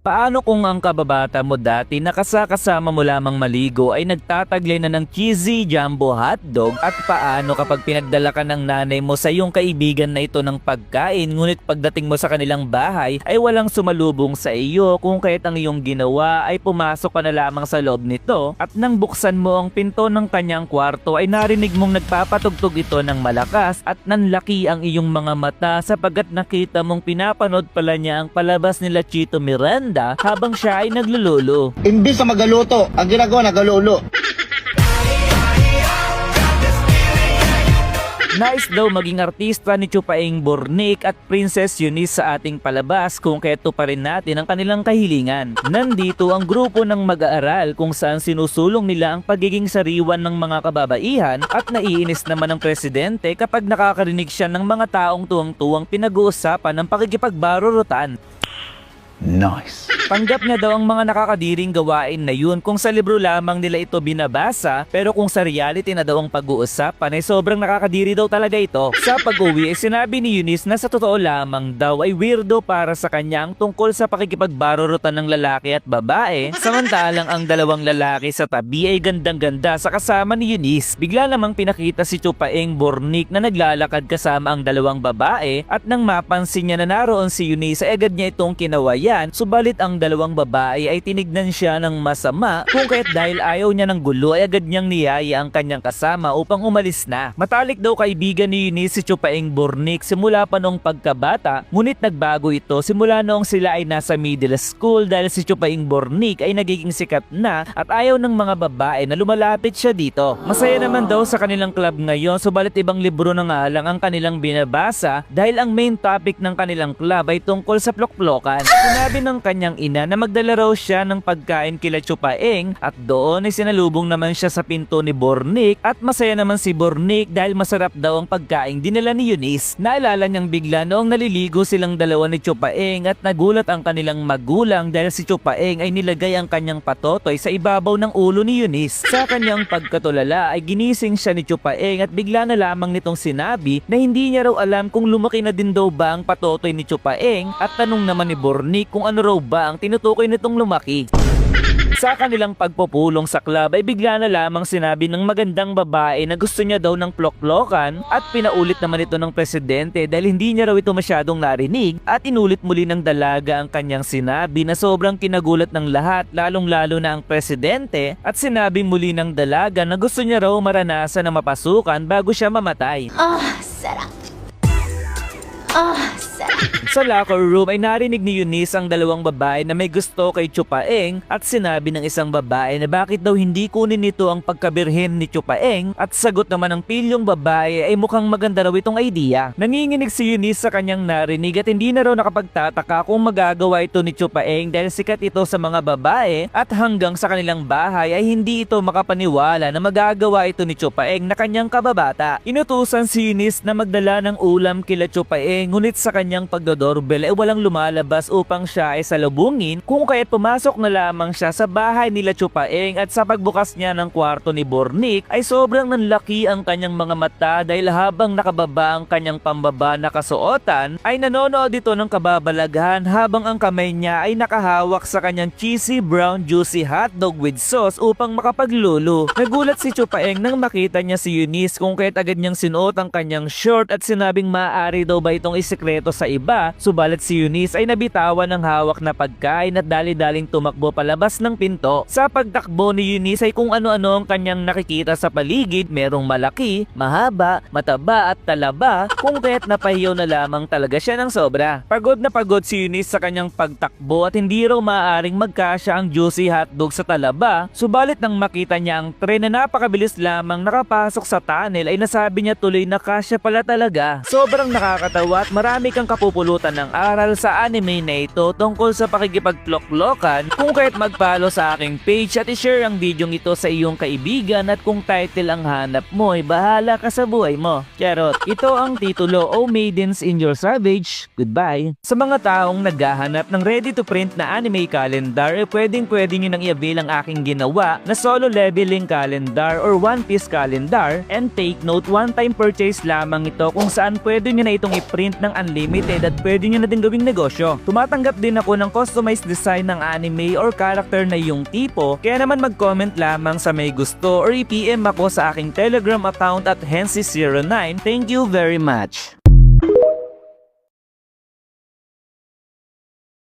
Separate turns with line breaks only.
Paano kung ang kababata mo dati na kasama mo lamang maligo ay nagtataglay na ng cheesy jumbo hotdog? At paano kapag pinagdala ka ng nanay mo sa iyong kaibigan na ito ng pagkain, ngunit pagdating mo sa kanilang bahay ay walang sumalubong sa iyo, kung kaya't ang iyong ginawa ay pumasok ka na lamang sa loob nito at nang buksan mo ang pinto ng kanyang kwarto ay narinig mong nagpapatugtog ito ng malakas at nanlaki ang iyong mga mata sapagkat nakita mong pinapanood pala niya ang palabas nila Chito Miranda habang siya ay naglululo.
Imbis na magaluto, ang ginagawa nagalulo.
Nice daw maging artista ni Chupaing Bornik at Princess Eunice sa ating palabas, kung kaya't pa rin natin ang kanilang kahilingan. Nandito ang grupo ng mag-aaral kung saan sinusulong nila ang pagiging sariwan ng mga kababaihan at naiinis naman ang presidente kapag nakakarinig siya ng mga taong tuwang-tuwang pinag-uusapan ng pakikipagbarurutan.
Nice.
Tanggap niya daw ang mga nakakadiring gawain na yun kung sa libro lamang nila ito binabasa, pero kung sa reality na daw ang pag-uusapan ay sobrang nakakadiri daw talaga ito. Sa pag-uwi ay sinabi ni Eunice na sa totoo lamang daw ay weirdo para sa kanya ang tungkol sa pakikipagbarurutan ng lalaki at babae, samantalang ang dalawang lalaki sa tabi ay gandang-ganda sa kasama ni Eunice. Bigla namang pinakita si Chupaing Bornik na naglalakad kasama ang dalawang babae at nang mapansin niya na naroon si Eunice ay agad niya itong kinawayan. Subalit ang dalawang babae ay tinignan siya ng masama, kung kaya't dahil ayaw niya ng gulo ay agad niyang niyaya ang kanyang kasama upang umalis na. Matalik daw kaibigan ni Eunice si Chupaing Bornik simula pa noong pagkabata, ngunit nagbago ito simula noong sila ay nasa middle school dahil si Chupaing Bornik ay nagiging sikat na at ayaw ng mga babae na lumalapit siya dito. Masaya naman daw sa kanilang club ngayon, subalit ibang libro na nga lang ang kanilang binabasa dahil ang main topic ng kanilang club ay tungkol sa plokplokan. Sinabi ng kanyang ina na magdala raw siya ng pagkain kila Chupaing at doon ay sinalubong naman siya sa pinto ni Bornik at masaya naman si Bornik dahil masarap daw ang pagkain dinala ni Eunice. Naalala niyang bigla noong naliligo silang dalawa ni Chupaing at nagulat ang kanilang magulang dahil si Chupaing ay nilagay ang kanyang patotoy sa ibabaw ng ulo ni Eunice. Sa kanyang pagkatulala ay ginising siya ni Chupaing at bigla na lamang nitong sinabi na hindi niya raw alam kung lumaki na din daw ba ang patotoy ni Chupaing at tanong naman ni Bornik kung ano raw ba ang tinutukoy nitong lumaki. Sa kanilang pagpupulong sa club ay bigla na lamang sinabi ng magandang babae na gusto niya daw ng plok-plokan at pinaulit naman ito ng presidente dahil hindi niya raw ito masyadong narinig at inulit muli ng dalaga ang kanyang sinabi na sobrang kinagulat ng lahat, lalong-lalo na ang presidente, at sinabi muli ng dalaga na gusto niya raw maranasan na mapasukan bago siya mamatay.
Sarap.
Sa locker room ay narinig ni Eunice ang dalawang babae na may gusto kay Chupaing at sinabi ng isang babae na bakit daw hindi kunin nito ang pagkabirhen ni Chupaing at sagot naman ng pilyong babae ay mukhang maganda raw itong idea. Nanginginig si Eunice sa kanyang narinig at hindi na raw nakapagtataka kung magagawa ito ni Chupaing dahil sikat ito sa mga babae at hanggang sa kanilang bahay ay hindi ito makapaniwala na magagawa ito ni Chupaing na kanyang kababata. Inutusan si Eunice na magdala ng ulam kila Chupaing, ngunit sa kanyang pagdodoorbell ay walang lumalabas upang siya ay salubungin, kung kaya't pumasok na lamang siya sa bahay nila Chupaing at sa pagbukas niya ng kwarto ni Bornik ay sobrang nanlaki ang kanyang mga mata dahil habang nakababa ang kanyang pambaba na kasuotan ay nanonood ito ng kababalaghan habang ang kamay niya ay nakahawak sa kanyang cheesy brown juicy hotdog with sauce upang makapaglulo. Nagulat si Chupaing nang makita niya si Eunice, kung kaya't agad niyang sinuot ang kanyang short at sinabing maaari daw ba itong isikreto sa iba, subalit si Eunice ay nabitawan ng hawak na pagkain at dali-daling tumakbo palabas ng pinto. Sa pagtakbo ni Eunice ay kung ano-ano ang kanyang nakikita sa paligid, merong malaki, mahaba, mataba at talaba, kung kaya't napahiyaw na lamang talaga siya ng sobra. Pagod na pagod si Eunice sa kanyang pagtakbo at hindi raw maaaring magkasya ang juicy hotdog sa talaba, subalit nang makita niya ang tren na napakabilis lamang nakapasok sa tunnel ay nasabi niya tuloy na kasya pala talaga. Sobrang nakakatawa at marami kang kapupulutan ng aral sa anime na ito tungkol sa pakikipagplok-plokan, kung kaya't mag-follow sa aking page at i-share ang video ito sa iyong kaibigan at kung title ang hanap mo ay bahala ka sa buhay mo. Charot. Ito ang titulo, O Maidens in Your Savage, Goodbye. Sa mga taong naghahanap ng ready to print na anime calendar ay pwedeng nyo nang i-avail ang aking ginawa na solo leveling calendar or One Piece calendar, and take note, one time purchase lamang ito kung saan pwede nyo na itong i-print ng unlimited limited at pwede nyo na din gawing negosyo. Tumatanggap din ako ng customized design ng anime or character na yung tipo, kaya naman mag-comment lamang sa may gusto or i-PM ako sa aking Telegram account at Hensi09. Thank you very much.